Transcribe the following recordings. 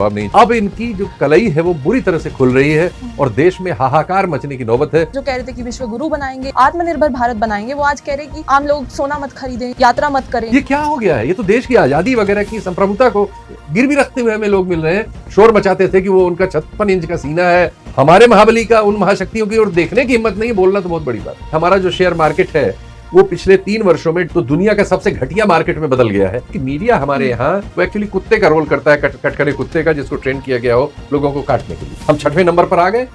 अब इनकी जो कलई है वो बुरी तरह से खुल रही है और देश में हाहाकार मचने की नौबत है। जो कह रहे थे कि विश्व गुरु बनाएंगे, आत्मनिर्भर भारत बनाएंगे, वो आज कह रहे कि आम लोग सोना मत खरीदें, यात्रा मत करें। ये क्या हो गया है? ये तो देश की आजादी वगैरह की संप्रभुता को गिरवी रखते हुए हमें लोग मिल रहे हैं। शोर मचाते थे कि वो उनका 56 इंच का सीना है, हमारे महाबली का उन महाशक्तियों की ओर देखने की हिम्मत नहीं। बोलना तो बहुत बड़ी बात है। हमारा जो शेयर मार्केट है वो पिछले 3 वर्षों में तो दुनिया का सबसे घटिया मार्केट में बदल गया है कि मीडिया हमारे यहाँ वो एक्चुअली कुत्ते का रोल करता है, कटकरे कुत्ते का, जिसको ट्रेन किया गया हो लोगों को काटने के लिए। हम 6वें नंबर पर आ गए,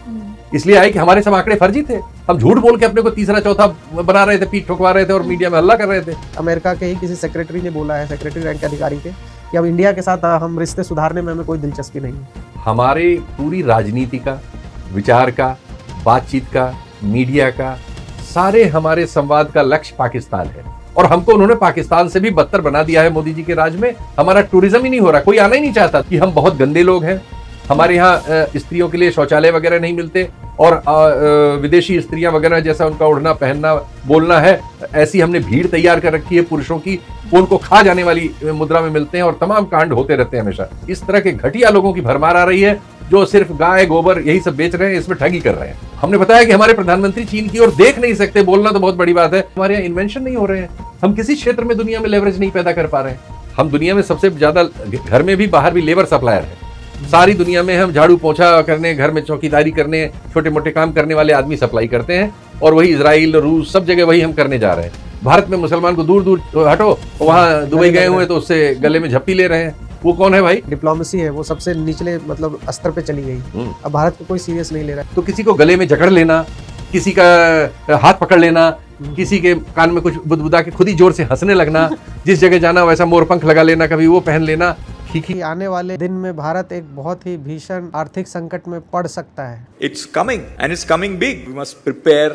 इसलिए आए कि हमारे सब आंकड़े फर्जी थे। हम झूठ बोल के अपने को तीसरा चौथा बना रहे थे, पीठ ठोकवा रहे थे और मीडिया में हल्ला कर रहे थे। अमेरिका के ही किसी सेक्रेटरी ने बोला है, सेक्रेटरी रैंक के अधिकारी के, कि अब इंडिया के साथ हम रिश्ते सुधारने में हमें कोई दिलचस्पी नहीं है। हमारे पूरी राजनीति का, विचार का, बातचीत का, मीडिया का, सारे हमारे संवाद का लक्ष्य पाकिस्तान है और हमको उन्होंने पाकिस्तान से भी बदतर बना दिया है। मोदी जी के राज में हमारा टूरिज्म ही नहीं हो रहा, कोई आना ही नहीं चाहता कि हम बहुत गंदे लोग हैं, हमारे यहाँ स्त्रियों के लिए शौचालय वगैरह नहीं मिलते और विदेशी स्त्रियां वगैरह जैसा उनका उड़ना पहनना बोलना है, ऐसी हमने भीड़ तैयार कर रखी है पुरुषों की, वो उनको खा जाने वाली मुद्रा में मिलते हैं और तमाम कांड होते रहते हैं हमेशा। इस तरह के घटिया लोगों की भरमार आ रही है जो सिर्फ गाय गोबर यही सब बेच रहे हैं, इसमें ठगी कर रहे हैं। हमने बताया कि हमारे प्रधानमंत्री चीन की ओर देख नहीं सकते, बोलना तो बहुत बड़ी बात है। हमारे यहाँ इन्वेंशन नहीं हो रहे हैं, हम किसी क्षेत्र में दुनिया में लेवरेज नहीं पैदा कर पा रहे हैं। हम दुनिया में सबसे ज्यादा घर में भी बाहर भी लेबर सप्लायर है। सारी दुनिया में हम झाड़ू पोछा करने, घर में चौकीदारी करने, छोटे मोटे काम करने वाले आदमी सप्लाई करते हैं और वही इजराइल, रूस, सब जगह वही हम करने जा रहे हैं। भारत में मुसलमान को दूर दूर हटो, वहां दुबई गए हुए तो उससे गले में झप्पी ले रहे हैं। वो कौन है भाई? डिप्लोमेसी है वो सबसे निचले मतलब स्तर पे चली गई। अब भारत को कोई सीरियस नहीं ले रहा है। तो किसी को गले में जकड़ लेना, किसी का हाथ पकड़ लेना, किसी के कान में कुछ बुदबुदा के खुद ही जोर से हंसने लगना, जिस जगह जाना वैसा मोरपंख लगा लेना, कभी वो पहन लेना। कि आने वाले दिन में भारत एक बहुत ही भीषण आर्थिक संकट में पड़ सकता है। It's coming and it's coming big. We must prepare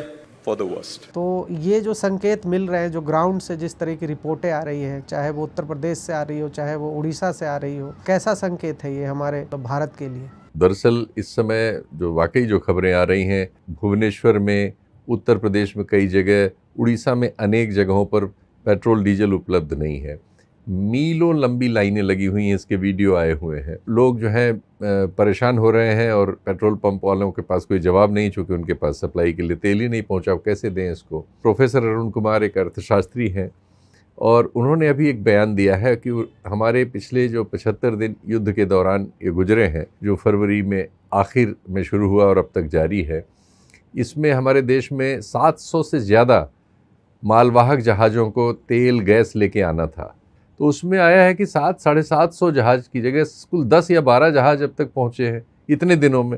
for the worst. तो ये जो संकेत मिल रहे हैं, जो ग्राउंड से जिस तरह की रिपोर्टें आ रही हैं, चाहे वो उत्तर प्रदेश से आ रही हो, चाहे वो उड़ीसा से आ रही हो, कैसा संकेत है ये हमारे भारत के लिए? दरअसल इस समय जो वाकई जो खबरें आ रही हैं, भुवनेश्वर में, उत्तर प्रदेश में कई जगह, उड़ीसा में अनेक जगहों पर पेट्रोल डीजल उपलब्ध नहीं है। मीलों लंबी लाइनें लगी हुई हैं, इसके वीडियो आए हुए हैं। लोग जो हैं परेशान हो रहे हैं और पेट्रोल पंप वालों के पास कोई जवाब नहीं, चूँकि उनके पास सप्लाई के लिए तेल ही नहीं पहुंचा, कैसे दें इसको। प्रोफेसर अरुण कुमार एक अर्थशास्त्री हैं और उन्होंने अभी एक बयान दिया है कि हमारे पिछले जो 75 दिन युद्ध के दौरान ये गुजरे हैं, जो फरवरी में आखिर में शुरू हुआ और अब तक जारी है, इसमें हमारे देश में 700 से ज़्यादा मालवाहक जहाज़ों को तेल गैस लेके आना था। तो उसमें आया है कि 700-750 जहाज़ की जगह कुल 10 या 12 जहाज़ अब तक पहुँचे हैं इतने दिनों में।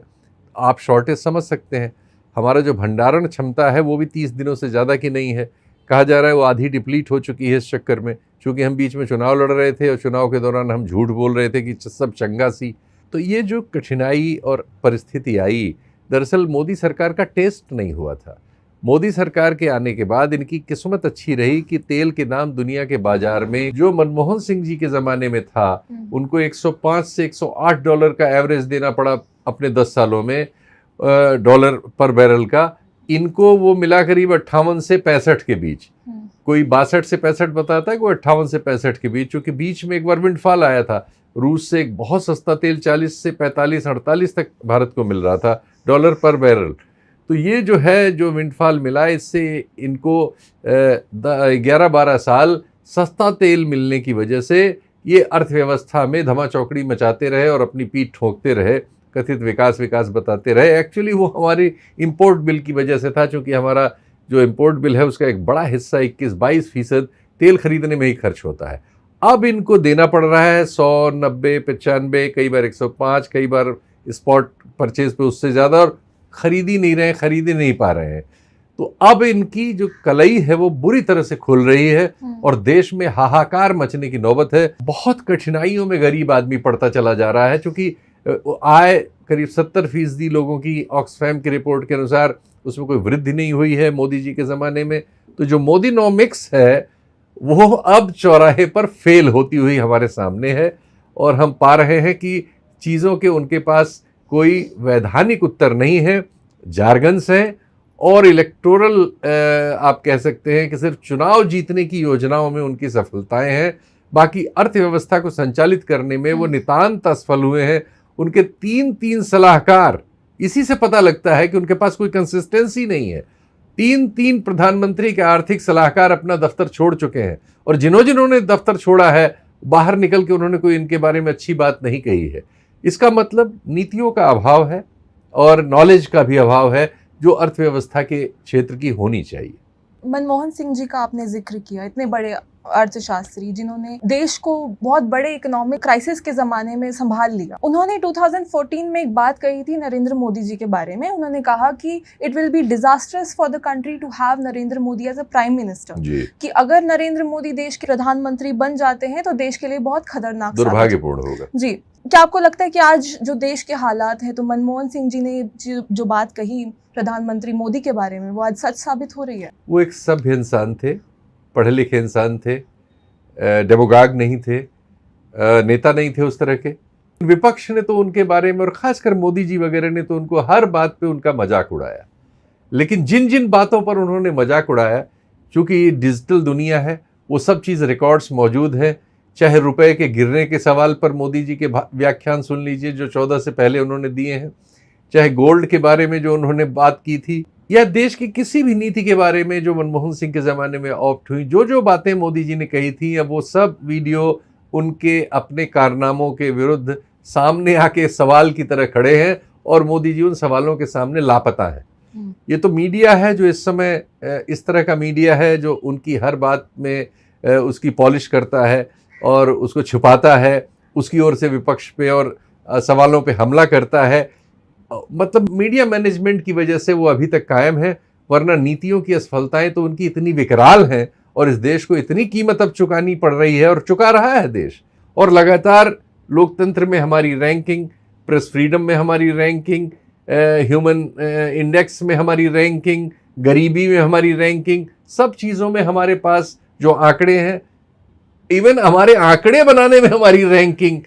आप शॉर्टेज समझ सकते हैं। हमारा जो भंडारण क्षमता है वो भी 30 दिनों से ज़्यादा की नहीं है। कहा जा रहा है वो आधी डिप्लीट हो चुकी है इस चक्कर में, चूँकि हम बीच में चुनाव लड़ रहे थे और चुनाव के दौरान हम झूठ बोल रहे थे कि सब चंगा सी। तो ये जो कठिनाई और परिस्थिति आई, दरअसल मोदी सरकार का टेस्ट नहीं हुआ था। मोदी सरकार के आने के बाद इनकी किस्मत अच्छी रही कि तेल के दाम दुनिया के बाजार में, जो मनमोहन सिंह जी के ज़माने में था, उनको 105 से 108 डॉलर का एवरेज देना पड़ा अपने 10 सालों में, डॉलर पर बैरल का। इनको वो मिला करीब 58 से 65 के बीच। कोई 62 से 65 बताता है, कोई 58 से 65 के बीच, क्योंकि बीच में एक बार विंडफॉल आया था। रूस से एक बहुत सस्ता तेल 40 से 45-48 तक भारत को मिल रहा था डॉलर पर बैरल। तो ये जो है, जो विंडफॉल मिला, इससे इनको 11-12 साल सस्ता तेल मिलने की वजह से ये अर्थव्यवस्था में धमाचौकड़ी मचाते रहे और अपनी पीठ ठोकते रहे, कथित विकास बताते रहे। एक्चुअली वो हमारी इंपोर्ट बिल की वजह से था, क्योंकि हमारा जो इंपोर्ट बिल है उसका एक बड़ा हिस्सा 21-22% तेल खरीदने में ही खर्च होता है। अब इनको देना पड़ रहा है 100, 90, 95, कई बार 105, कई बार स्पॉट परचेज पे उससे ज़्यादा, और खरीद ही नहीं पा रहे हैं। तो अब इनकी जो कलई है वो बुरी तरह से खुल रही है और देश में हाहाकार मचने की नौबत है। बहुत कठिनाइयों में गरीब आदमी पड़ता चला जा रहा है, क्योंकि आय करीब 70% लोगों की ऑक्सफैम की रिपोर्ट के अनुसार उसमें कोई वृद्धि नहीं हुई है मोदी जी के ज़माने में। तो जो मोदीनॉमिक्स है वो अब चौराहे पर फेल होती हुई हमारे सामने है और हम पा रहे हैं कि चीज़ों के उनके पास कोई वैधानिक उत्तर नहीं है, जार्गन्स हैं और इलेक्टोरल आप कह सकते हैं कि सिर्फ चुनाव जीतने की योजनाओं में उनकी सफलताएं हैं, बाकी अर्थव्यवस्था को संचालित करने में वो नितांत असफल हुए हैं उनके 3 सलाहकार, इसी से पता लगता है कि उनके पास कोई कंसिस्टेंसी नहीं है। 3 प्रधानमंत्री के आर्थिक सलाहकार अपना दफ्तर छोड़ चुके हैं, और जिन्होंने दफ्तर छोड़ा है बाहर निकल के उन्होंने कोई इनके बारे में अच्छी बात नहीं कही है। इसका मतलब नीतियों का अभाव है और नॉलेज का भी अभाव है, जो अर्थव्यवस्था के क्षेत्र की होनी चाहिए। मनमोहन सिंह जी का आपने जिक्र किया, इतने बड़े अर्थशास्त्री जिन्होंने देश को बहुत बड़े इकोनॉमिक क्राइसिस के ज़माने में संभाल लिया। उन्होंने 2014 में एक बात कही थी नरेंद्र मोदी जी के बारे में। उन्होंने कहा कि it will be disasters for the country to have Narendra Modi as a prime minister, कि अगर नरेंद्र मोदी देश के प्रधानमंत्री बन जाते हैं तो देश के लिए बहुत खतरनाक, दुर्भाग्यपूर्ण होगा। जी, क्या आपको लगता है कि आज जो देश के हालात हैं, तो मनमोहन सिंह जी ने जो बात कही प्रधानमंत्री मोदी के बारे में, वो आज सच साबित हो रही है? वो एक सभ्य इंसान थे, पढ़े लिखे इंसान थे, डेमोगाग नहीं थे, नेता नहीं थे उस तरह के। विपक्ष ने तो उनके बारे में, और खासकर मोदी जी वगैरह ने तो उनको हर बात पे उनका मजाक उड़ाया। लेकिन जिन जिन बातों पर उन्होंने मजाक उड़ाया, चूंकि डिजिटल दुनिया है, वो सब चीज़ रिकॉर्ड्स मौजूद हैं। चाहे रुपए के गिरने के सवाल पर मोदी जी के व्याख्यान सुन लीजिए जो 14 से पहले उन्होंने दिए हैं, चाहे गोल्ड के बारे में जो उन्होंने बात की थी, या देश की किसी भी नीति के बारे में जो मनमोहन सिंह के ज़माने में ऑप्ट हुई, जो बातें मोदी जी ने कही थी, अब वो सब वीडियो उनके अपने कारनामों के विरुद्ध सामने आके सवाल की तरह खड़े हैं, और मोदी जी उन सवालों के सामने लापता है। ये तो मीडिया है जो इस समय इस तरह का मीडिया है जो उनकी हर बात में उसकी पॉलिश करता है और उसको छुपाता है, उसकी ओर से विपक्ष पे और सवालों पे हमला करता है। मतलब मीडिया मैनेजमेंट की वजह से वो अभी तक कायम है, वरना नीतियों की असफलताएं तो उनकी इतनी विकराल हैं, और इस देश को इतनी कीमत अब चुकानी पड़ रही है, और चुका रहा है देश। और लगातार लोकतंत्र में हमारी रैंकिंग, प्रेस फ्रीडम में हमारी रैंकिंग, ह्यूमन इंडेक्स में हमारी रैंकिंग, गरीबी में हमारी रैंकिंग, सब चीज़ों में हमारे पास जो आंकड़े हैं, इवन हमारे आंकड़े बनाने में हमारी रैंकिंग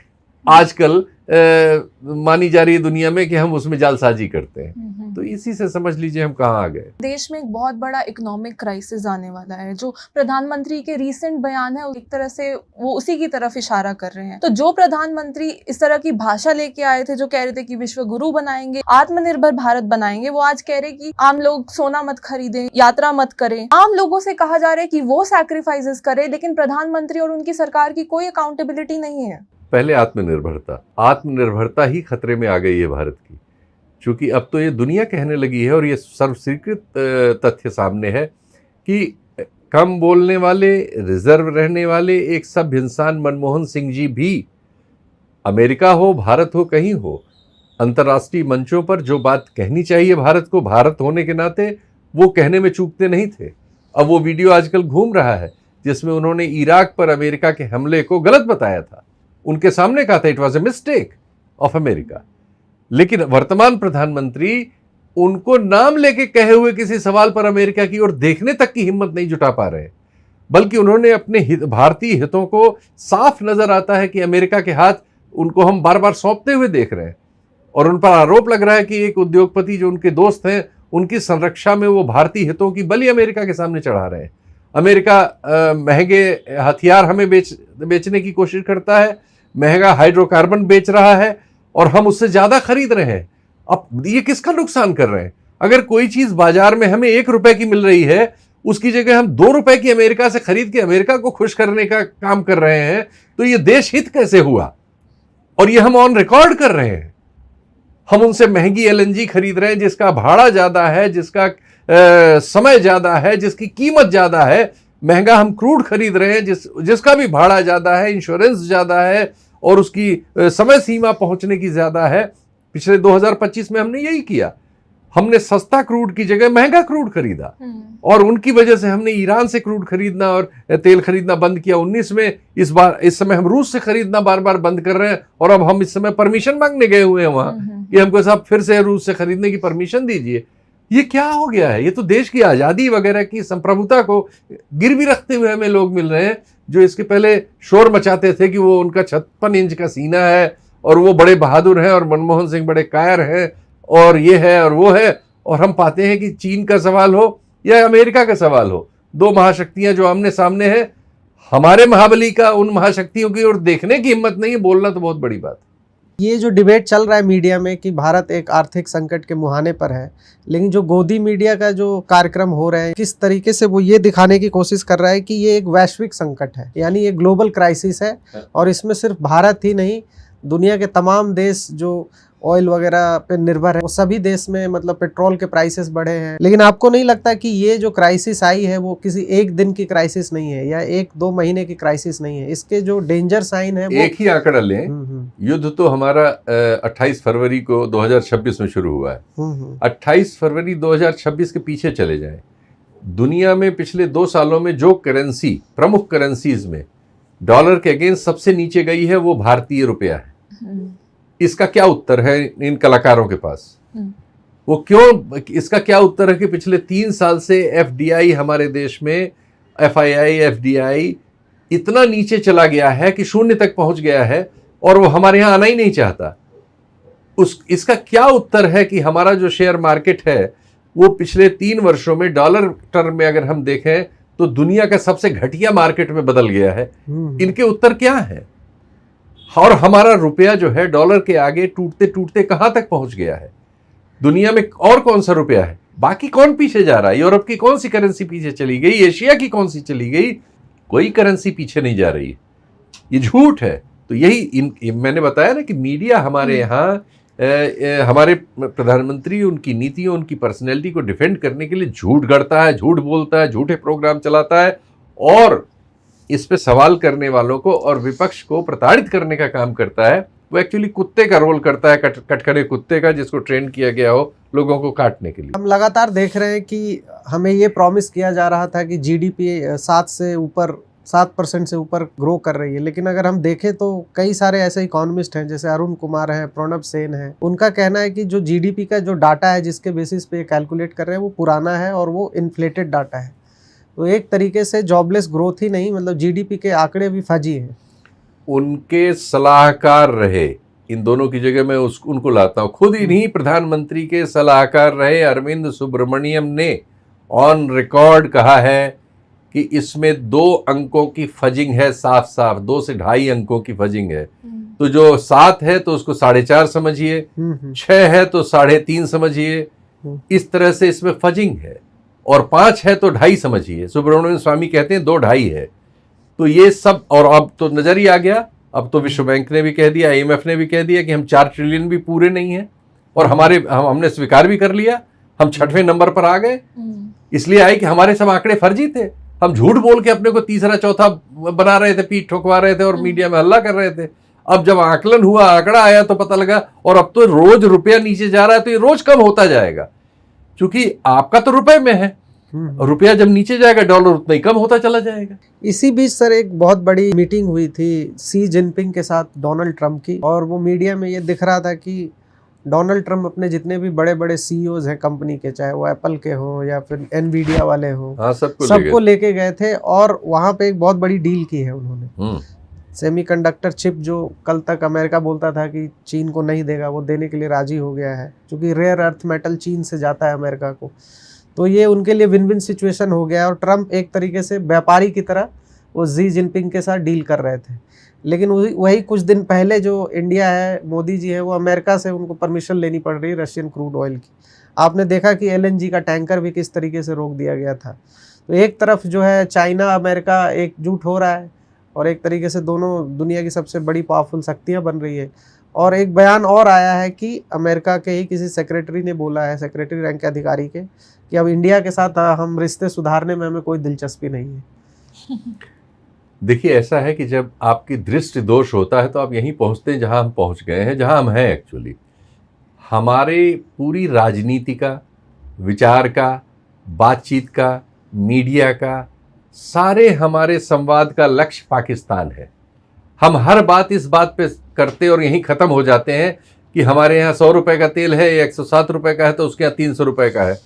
आजकल मानी जा रही है दुनिया में कि हम उसमें जालसाजी करते हैं। तो इसी से समझ लीजिए हम कहाँ आ गए। देश में एक बहुत बड़ा इकोनॉमिक क्राइसिस आने वाला है। जो प्रधानमंत्री के रीसेंट बयान है, एक तरह से वो उसी की तरफ इशारा कर रहे हैं। तो जो प्रधानमंत्री इस तरह की भाषा लेके आए थे, जो कह रहे थे कि विश्व गुरु बनाएंगे, आत्मनिर्भर भारत बनाएंगे, वो आज कह रहे कि आम लोग सोना मत खरीदें, यात्रा मत करें। आम लोगों से कहा जा रहा है कि वो सैक्रिफाइसेस करें, लेकिन प्रधानमंत्री और उनकी सरकार की कोई अकाउंटेबिलिटी नहीं है। पहले आत्मनिर्भरता ही खतरे में आ गई है भारत की, क्योंकि अब तो ये दुनिया कहने लगी है, और ये सर्वस्वीकृत तथ्य सामने है कि कम बोलने वाले, रिजर्व रहने वाले एक सभ्य इंसान मनमोहन सिंह जी भी, अमेरिका हो, भारत हो, कहीं हो, अंतर्राष्ट्रीय मंचों पर जो बात कहनी चाहिए भारत को, भारत होने के नाते वो कहने में चूकते नहीं थे। अब वो वीडियो आजकल घूम रहा है जिसमें उन्होंने इराक पर अमेरिका के हमले को गलत बताया था, उनके सामने कहा था it was a mistake of America. लेकिन वर्तमान प्रधानमंत्री उनको नाम लेके कहे हुए किसी सवाल पर अमेरिका की ओर देखने तक की हिम्मत नहीं जुटा पा रहे, बल्कि उन्होंने अपने भारतीय हितों को, साफ नजर आता है कि अमेरिका के हाथ उनको हम बार बार सौंपते हुए देख रहे हैं, और उन पर आरोप लग रहा है कि एक उद्योगपति जो उनके दोस्त हैं, उनकी संरक्षा में वो भारतीय हितों की बलि अमेरिका के सामने चढ़ा रहे हैं। अमेरिका महंगे हथियार हमें बेचने की कोशिश करता है, महंगा हाइड्रोकार्बन बेच रहा है, और हम उससे ज्यादा खरीद रहे हैं। अब ये किसका नुकसान कर रहे हैं? अगर कोई चीज बाजार में हमें 1 रुपए की मिल रही है, उसकी जगह हम 2 रुपए की अमेरिका से खरीद के अमेरिका को खुश करने का काम कर रहे हैं, तो ये देश हित कैसे हुआ? और ये हम ऑन रिकॉर्ड कर रहे हैं। हम उनसे महंगी LNG खरीद रहे हैं जिसका भाड़ा ज्यादा है, जिसका समय ज्यादा है, जिसकी कीमत ज्यादा है। महंगा हम क्रूड खरीद रहे हैं जिसका भी भाड़ा ज्यादा है, इंश्योरेंस ज्यादा है, और उसकी समय सीमा पहुंचने की ज्यादा है। पिछले 2025 में हमने यही किया, हमने सस्ता क्रूड की जगह महंगा क्रूड खरीदा, और उनकी वजह से हमने ईरान से क्रूड खरीदना और तेल खरीदना बंद किया 19 में। इस समय हम रूस से खरीदना बार बार बंद कर रहे हैं, और अब हम इस समय परमिशन मांगने गए हुए हैं वहां कि हमको साहब फिर से रूस से खरीदने की परमिशन दीजिए। ये क्या हो गया है? ये तो देश की आज़ादी वगैरह की संप्रभुता को गिरवी रखते हुए हमें लोग मिल रहे हैं, जो इसके पहले शोर मचाते थे कि वो उनका 56 इंच का सीना है, और वो बड़े बहादुर हैं, और मनमोहन सिंह बड़े कायर हैं, और ये है और वो है। और हम पाते हैं कि चीन का सवाल हो या अमेरिका का सवाल हो, 2 महाशक्तियां जो आमने सामने हैं, हमारे महाबली का उन महाशक्तियों की ओर देखने की हिम्मत नहीं है। बोलना तो बहुत बड़ी बात है। ये जो डिबेट चल रहा है मीडिया में कि भारत एक आर्थिक संकट के मुहाने पर है, लेकिन जो गोदी मीडिया का जो कार्यक्रम हो रहे हैं किस तरीके से वो ये दिखाने की कोशिश कर रहा है कि ये एक वैश्विक संकट है, यानी ये ग्लोबल क्राइसिस है और इसमें सिर्फ भारत ही नहीं, दुनिया के तमाम देश जो ऑयल वगैरह पे निर्भर है वो सभी देश में मतलब पेट्रोल के प्राइसेस बढ़े हैं। लेकिन आपको नहीं लगता कि ये जो क्राइसिस आई है वो किसी एक दिन की क्राइसिस नहीं है या 1-2 महीने की क्राइसिस नहीं है, इसके जो डेंजर साइन है वो एक ही आंकड़ा लें, युद्ध तो हमारा 28 फरवरी को 2026 में शुरू हुआ है। 28 फरवरी 2026 के पीछे चले जाएं, दुनिया में पिछले 2 सालों में जो करेंसी प्रमुख करेंसीज में डॉलर के अगेंस्ट सबसे नीचे गई है वो भारतीय रुपया है। इसका क्या उत्तर है इन कलाकारों के पास? वो क्यों, इसका क्या उत्तर है कि पिछले 3 साल से एफडीआई हमारे देश में एफआईआई एफडीआई इतना नीचे चला गया है कि 0 तक पहुंच गया है और वो हमारे यहां आना ही नहीं चाहता। इसका क्या उत्तर है कि हमारा जो शेयर मार्केट है वो पिछले 3 वर्षों में डॉलर टर्म में अगर हम देखें तो दुनिया का सबसे घटिया मार्केट में बदल गया है। इनके उत्तर क्या है? और हमारा रुपया जो है डॉलर के आगे टूटते टूटते कहां तक पहुंच गया है? दुनिया में और कौन सा रुपया है? बाकी कौन पीछे जा रहा है? यूरोप की कौन सी करेंसी पीछे चली गई? एशिया की कौन सी चली गई? कोई करेंसी पीछे नहीं जा रही। ये झूठ है। तो यही मैंने बताया ना कि मीडिया हमारे यहाँ हमारे प्रधानमंत्री उनकी नीतियों उनकी पर्सनैलिटी को डिफेंड करने के लिए झूठ गढ़ता है, झूठ बोलता है, झूठे प्रोग्राम चलाता है और इस पे सवाल करने वालों को और विपक्ष को प्रताड़ित करने का काम करता है। वो एक्चुअली कुत्ते का रोल करता है, कटखरे कुत्ते का, जिसको ट्रेन किया गया हो लोगों को काटने के लिए। हम लगातार देख रहे हैं कि हमें ये प्रॉमिस किया जा रहा था कि जीडीपी 7% से ऊपर ग्रो कर रही है, लेकिन अगर हम देखें तो कई सारे ऐसे इकोनॉमिस्ट हैं जैसे अरुण कुमार हैं, प्रणब सेन हैं, उनका कहना है कि जो जीडीपी का जो डाटा है जिसके बेसिस पे कैलकुलेट कर रहे हैं वो पुराना है और वो इन्फ्लेटेड डाटा है। तो एक तरीके से जॉबलेस ग्रोथ ही नहीं, मतलब जीडीपी के आंकड़े भी फर्जी हैं। उनके सलाहकार रहे, इन दोनों की जगह मैं उनको लाता हूँ, खुद इन्हीं प्रधानमंत्री के सलाहकार रहे अरविंद सुब्रमण्यम ने ऑन रिकॉर्ड कहा है कि इसमें 2 अंकों की फजिंग है, साफ साफ 2 से 2.5 अंकों की फजिंग है। तो जो 7 है तो उसको 4.5 समझिए, 6 है तो 3.5 समझिए, इस तरह से इसमें फजिंग है। और 5 है तो 2.5 समझिए। सुब्रमण्यम स्वामी कहते हैं 2-2.5 है। तो ये सब, और अब तो नजर ही आ गया, अब तो विश्व बैंक ने भी कह दिया, IMF ने भी कह दिया कि हम 4 ट्रिलियन भी पूरे नहीं हैं और हमने स्वीकार भी कर लिया, हम 6वें नंबर पर आ गए। इसलिए आए कि हमारे सब आंकड़े फर्जी थे, हम झूठ बोल के अपने को तीसरा चौथा बना रहे थे, पीठ ठोकवा रहे थे और मीडिया में हल्ला कर रहे थे। अब जब आकलन हुआ, आंकड़ा आया तो पता लगा, और अब तो रोज रुपया नीचे जा रहा है तो ये रोज कम होता जाएगा, क्योंकि आपका तो रुपए में है, रुपया जब नीचे जाएगा डॉलर उतना ही कम होता चला जाएगा। इसी बीच सर एक बहुत बड़ी मीटिंग हुई थी सी जिनपिंग के साथ डोनाल्ड ट्रंप की, और वो मीडिया में ये दिख रहा था कि डोनाल्ड ट्रंप अपने जितने भी बड़े बड़े CEOs हैं कंपनी के, चाहे वो एप्पल के हों या फिर एनवीडिया वाले हों, हाँ, सबको लेके गए थे और वहाँ पे एक बहुत बड़ी डील की है उन्होंने। सेमीकंडक्टर चिप जो कल तक अमेरिका बोलता था कि चीन को नहीं देगा, वो देने के लिए राजी हो गया है, क्योंकि रेयर अर्थ मेटल चीन से जाता है अमेरिका को। तो ये उनके लिए विन विन सिचुएशन हो गया और ट्रंप एक तरीके से व्यापारी की तरह वो जी जिनपिंग के साथ डील कर रहे थे। लेकिन वही कुछ दिन पहले जो इंडिया है, मोदी जी है, वो अमेरिका से उनको परमिशन लेनी पड़ रही है रशियन क्रूड ऑयल की। आपने देखा कि LNG का टैंकर भी किस तरीके से रोक दिया गया था। तो एक तरफ जो है चाइना अमेरिका एकजुट हो रहा है और एक तरीके से दोनों दुनिया की सबसे बड़ी पावरफुल शक्तियाँ बन रही है। और एक बयान और आया है कि अमेरिका के ही किसी सेक्रेटरी ने बोला है, सेक्रेटरी रैंक के अधिकारी के, कि अब इंडिया के साथ हम रिश्ते सुधारने में हमें कोई दिलचस्पी नहीं है। देखिए, ऐसा है कि जब आपकी दृष्टि दोष होता है तो आप यहीं पहुंचते हैं जहां हम पहुंच गए हैं, जहां हम हैं। एक्चुअली हमारे पूरी राजनीति का, विचार का, बातचीत का, मीडिया का, सारे हमारे संवाद का लक्ष्य पाकिस्तान है। हम हर बात इस बात पे करते और यहीं ख़त्म हो जाते हैं कि हमारे यहाँ 100 रुपये का तेल है, 107 रुपये का है, तो उसके यहाँ 300 रुपये का है।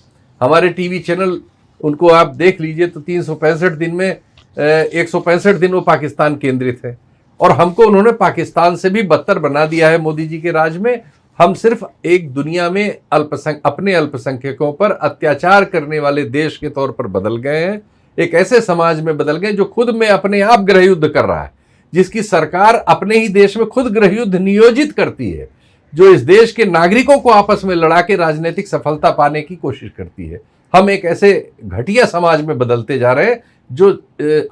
हमारे टीवी चैनल, उनको आप देख लीजिए तो 365 दिन में 165 दिन वो पाकिस्तान केंद्रित है। और हमको उन्होंने पाकिस्तान से भी बदतर बना दिया है मोदी जी के राज में। हम सिर्फ एक दुनिया में अपने अल्पसंख्यकों पर अत्याचार करने वाले देश के तौर पर बदल गए हैं, एक ऐसे समाज में बदल गए जो खुद में अपने आप गृह युद्ध कर रहा है, जिसकी सरकार अपने ही देश में खुद गृह युद्ध नियोजित करती है, जो इस देश के नागरिकों को आपस में लड़ा के राजनीतिक सफलता पाने की कोशिश करती है। हम एक ऐसे घटिया समाज में बदलते जा रहे हैं जो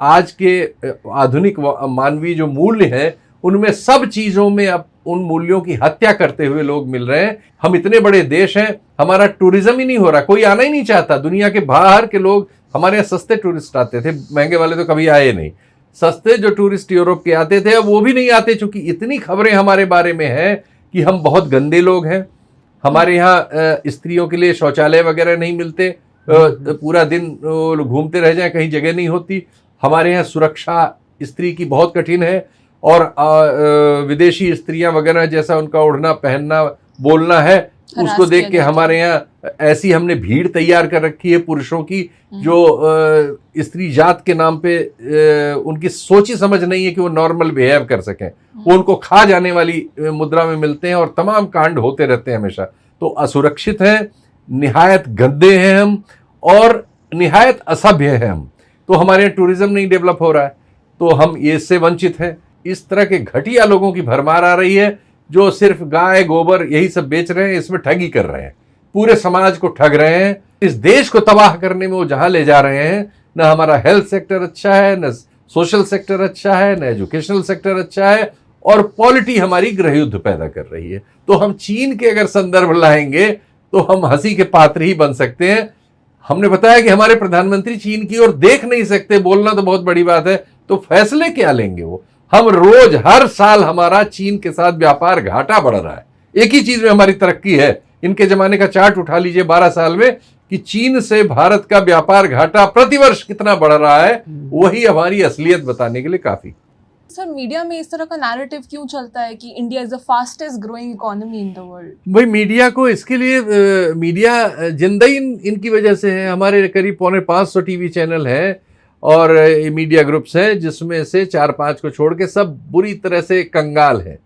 आज के आधुनिक मानवीय जो मूल्य हैं उनमें सब चीजों में अब उन मूल्यों की हत्या करते हुए लोग मिल रहे हैं। हम इतने बड़े देश हैं, हमारा टूरिज्म ही नहीं हो रहा, कोई आना ही नहीं चाहता। दुनिया के बाहर के लोग हमारे यहाँ सस्ते टूरिस्ट आते थे, महंगे वाले तो कभी आए नहीं। सस्ते जो टूरिस्ट यूरोप के आते थे अब वो भी नहीं आते, क्योंकि इतनी खबरें हमारे बारे में हैं कि हम बहुत गंदे लोग हैं। हमारे यहाँ स्त्रियों के लिए शौचालय वगैरह नहीं मिलते, पूरा दिन घूमते रह जाए, कहीं जगह नहीं होती। हमारे यहाँ सुरक्षा स्त्री की बहुत कठिन है, और विदेशी स्त्रियां वगैरह जैसा उनका ओढ़ना पहनना बोलना है, उसको देख के हमारे यहाँ ऐसी हमने भीड़ तैयार कर रखी है पुरुषों की, जो स्त्री जात के नाम पे उनकी सोची समझ नहीं है कि वो नॉर्मल बिहेव कर सकें। वो उनको खा जाने वाली मुद्रा में मिलते हैं और तमाम कांड होते रहते हैं हमेशा। तो असुरक्षित हैं, निहायत गंदे हैं हम, और निहायत असभ्य हैं हम। तो हमारे यहाँ टूरिज्म नहीं डेवलप हो रहा है, तो हम ये इससे वंचित हैं। इस तरह के घटिया लोगों की भरमार आ रही है जो सिर्फ गाय गोबर यही सब बेच रहे हैं, इसमें ठगी कर रहे हैं, पूरे समाज को ठग रहे हैं। इस देश को तबाह करने में वो जहां ले जा रहे हैं, न हमारा हेल्थ सेक्टर अच्छा है, न सोशल सेक्टर अच्छा है, न एजुकेशनल सेक्टर अच्छा है, और पॉलिटी हमारी गृह युद्ध पैदा कर रही है। तो हम चीन के अगर संदर्भ लाएंगे तो हम हंसी के पात्र ही बन सकते हैं। हमने बताया कि हमारे प्रधानमंत्री चीन की ओर देख नहीं सकते, बोलना तो बहुत बड़ी बात है, तो फैसले क्या लेंगे वो? हम रोज हर साल हमारा चीन के साथ व्यापार घाटा बढ़ रहा है। एक ही चीज में हमारी तरक्की है। इनके जमाने का चार्ट उठा लीजिए 12 साल में, कि चीन से भारत का व्यापार घाटा प्रतिवर्ष कितना बढ़ रहा है, वही हमारी असलियत बताने के लिए काफी। सर, मीडिया में इस तरह का नैरेटिव क्यों चलता है कि India is the fastest growing economy in the world? भाई मीडिया को इसके लिए मीडिया जिंदा ही इनकी वजह से है। हमारे करीब 450 टीवी चैनल हैं और मीडिया ग्रुप्स हैं, जिसमें से 4-5 को छोड़ के सब बुरी तरह से कंगाल हैं,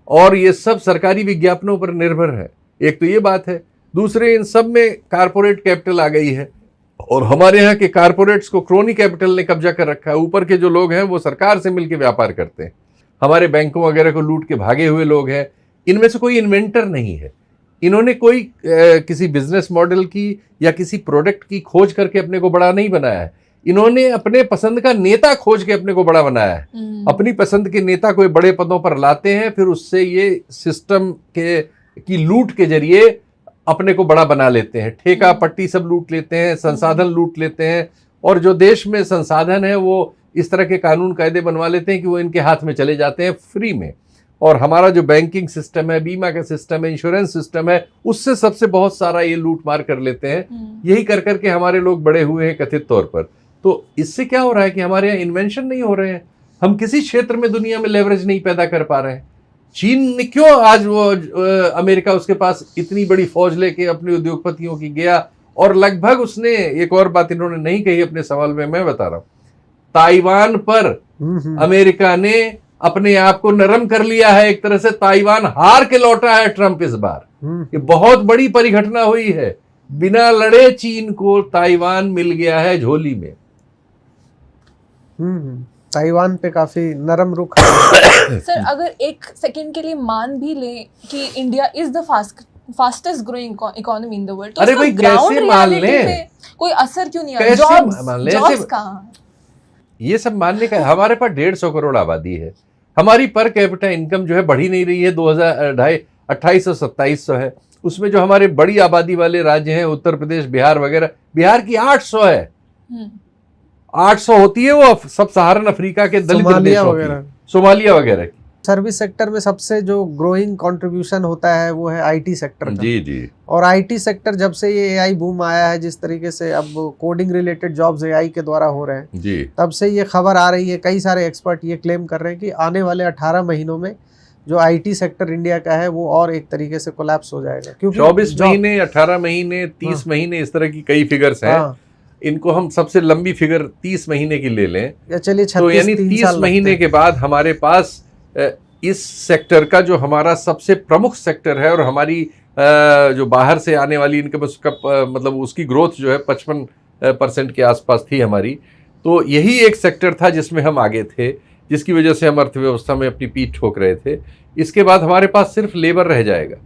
और ये सब सरकारी विज्ञापनों पर निर्भर है। एक तो ये बात है, दूसरे इन सब में कारपोरेट कैपिटल आ गई है, और हमारे यहाँ के कारपोरेट्स को क्रोनी कैपिटल ने कब्जा कर रखा है। ऊपर के जो लोग हैं वो सरकार से मिलकर व्यापार करते हैं, हमारे बैंकों वगैरह को लूट के भागे हुए लोग हैं। इनमें से कोई इन्वेंटर नहीं है, इन्होंने कोई किसी बिजनेस मॉडल की या किसी प्रोडक्ट की खोज करके अपने को बड़ा नहीं बनाया है। इन्होंने अपने पसंद का नेता खोज के अपने को बड़ा बनाया है। अपनी पसंद के नेता को बड़े पदों पर लाते हैं, फिर उससे ये सिस्टम की लूट के जरिए अपने को बड़ा बना लेते हैं। ठेका पट्टी सब लूट लेते हैं, संसाधन लूट लेते हैं, और जो देश में संसाधन है वो इस तरह के कानून कायदे बनवा लेते हैं कि वो इनके हाथ में चले जाते हैं फ्री में। और हमारा जो बैंकिंग सिस्टम है, बीमा का सिस्टम है, इंश्योरेंस सिस्टम है, उससे सबसे बहुत सारा ये लूट मार कर लेते हैं। यही कर करके हमारे लोग बड़े हुए हैं कथित तौर पर। तो इससे क्या हो रहा है कि हमारे यहाँ इन्वेंशन नहीं हो रहे हैं, हम किसी क्षेत्र में दुनिया में लेवरेज नहीं पैदा कर पा रहे हैं। चीन ने क्यों आज वो अमेरिका उसके पास इतनी बड़ी फौज लेके अपने उद्योगपतियों की गया, और लगभग उसने एक और बात इन्होंने नहीं कही अपने सवाल में, मैं बता रहा हूं, ताइवान पर अमेरिका ने अपने आप को नरम कर लिया है। एक तरह से ताइवान हार के लौटा है ट्रंप इस बार। ये बहुत बड़ी परिघटना हुई है, बिना लड़े चीन को ताइवान मिल गया है झोली में। ताइवान पे काफी नरम रुख सर, अगर एक सेकंड के लिए मान भी ले कि India is the fastest growing economy in the world, तो अरे भाई कैसे मान ले, कोई असर क्यों नहीं आ रहा? जॉब्स कहाँ? ये सब मानने का, हमारे पास 150 करोड़ आबादी है, हमारी पर कैपिटा इनकम जो है बढ़ी नहीं रही है। 2800-2700 है, उसमें जो हमारे बड़ी आबादी वाले राज्य हैं उत्तर प्रदेश, बिहार वगैरह, बिहार की 800 है। 800 होती है वो सब सहारन अफ्रीका के दलित देशों की, सोमालिया वगैरह की। सर्विस सेक्टर में सबसे जो ग्रोइंग कंट्रीब्यूशन होता है वो है आईटी सेक्टर का। जी जी। और आईटी सेक्टर जब से ये एआई बूम आया है, जिस तरीके से अब कोडिंग रिलेटेड जॉब्स एआई के द्वारा हो रहे हैं जी, तब से ये खबर आ रही है, कई सारे एक्सपर्ट ये क्लेम कर रहे हैं कि आने वाले 18 महीनों में जो आईटी सेक्टर इंडिया का है वो और एक तरीके से कोलैप्स हो जाएगा। क्योंकि 24 महीने, 18 महीने, 30 महीने, इस तरह की कई फिगर्स हैं। इनको हम सबसे लंबी फिगर 30 महीने की ले लें, या चलिए 36, तो यानी 30 महीने के बाद हमारे पास इस सेक्टर का जो हमारा सबसे प्रमुख सेक्टर है, और हमारी जो बाहर से आने वाली इनकम, उसका मतलब उसकी ग्रोथ जो है 55% के आसपास थी हमारी। तो यही एक सेक्टर था जिसमें हम आगे थे। जिसकी वजह से हम अर्थव्यवस्था में अपनी पीठ ठोक रहे थे। इसके बाद हमारे पास सिर्फ लेबर रह जाएगा।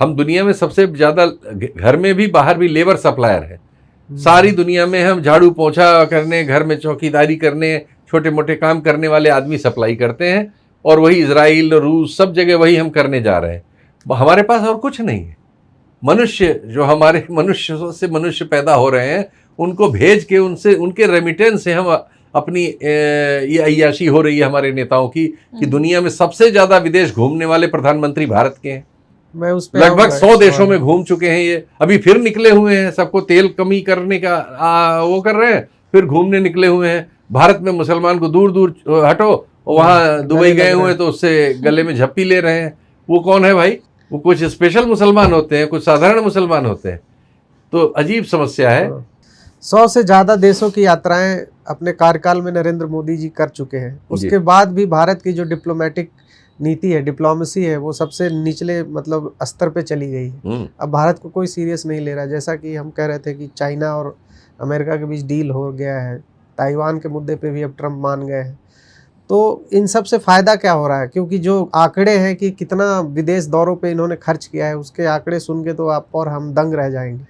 हम दुनिया में सबसे ज़्यादा घर में भी बाहर भी लेबर सप्लायर है। सारी दुनिया में हम झाड़ू पोछा करने, घर में चौकीदारी करने, छोटे मोटे काम करने वाले आदमी सप्लाई करते हैं, और वही इजराइल, रूस, सब जगह वही हम करने जा रहे हैं। हमारे पास और कुछ नहीं है। मनुष्य जो हमारे मनुष्य से मनुष्य पैदा हो रहे हैं, उनको भेज के उनसे उनके रेमिटेंस से हम अपनी ये अय्याशी हो रही है हमारे नेताओं की कि दुनिया में सबसे ज़्यादा विदेश घूमने वाले प्रधानमंत्री भारत के हैं। मैं उस पे लगभग 100 देशों में घूम चुके हैं ये, अभी फिर निकले हुए हैं। सबको तेल कमी करने का वो कर रहे हैं, फिर घूमने निकले हुए हैं। भारत में मुसलमान को दूर दूर हटो, वहाँ दुबई गए हुए तो उससे गले में झप्पी ले रहे हैं। वो कौन है भाई? वो कुछ स्पेशल मुसलमान होते हैं, कुछ साधारण मुसलमान होते हैं। तो अजीब समस्या है। 100 से ज़्यादा देशों की यात्राएं अपने कार्यकाल में नरेंद्र मोदी जी कर चुके हैं। उसके बाद भी भारत की जो डिप्लोमेटिक नीति है, डिप्लोमेसी है, वो सबसे निचले मतलब स्तर पे चली गई है। अब भारत को कोई सीरियस नहीं ले रहा। जैसा कि हम कह रहे थे कि चाइना और अमेरिका के बीच डील हो गया है, ताइवान के मुद्दे पे भी अब ट्रम्प मान गए हैं। तो इन सब से फ़ायदा क्या हो रहा है? क्योंकि जो आंकड़े हैं कि कितना विदेश दौरों पे इन्होंने खर्च किया है, उसके आंकड़े सुन के तो आप और हम दंग रह जाएंगे।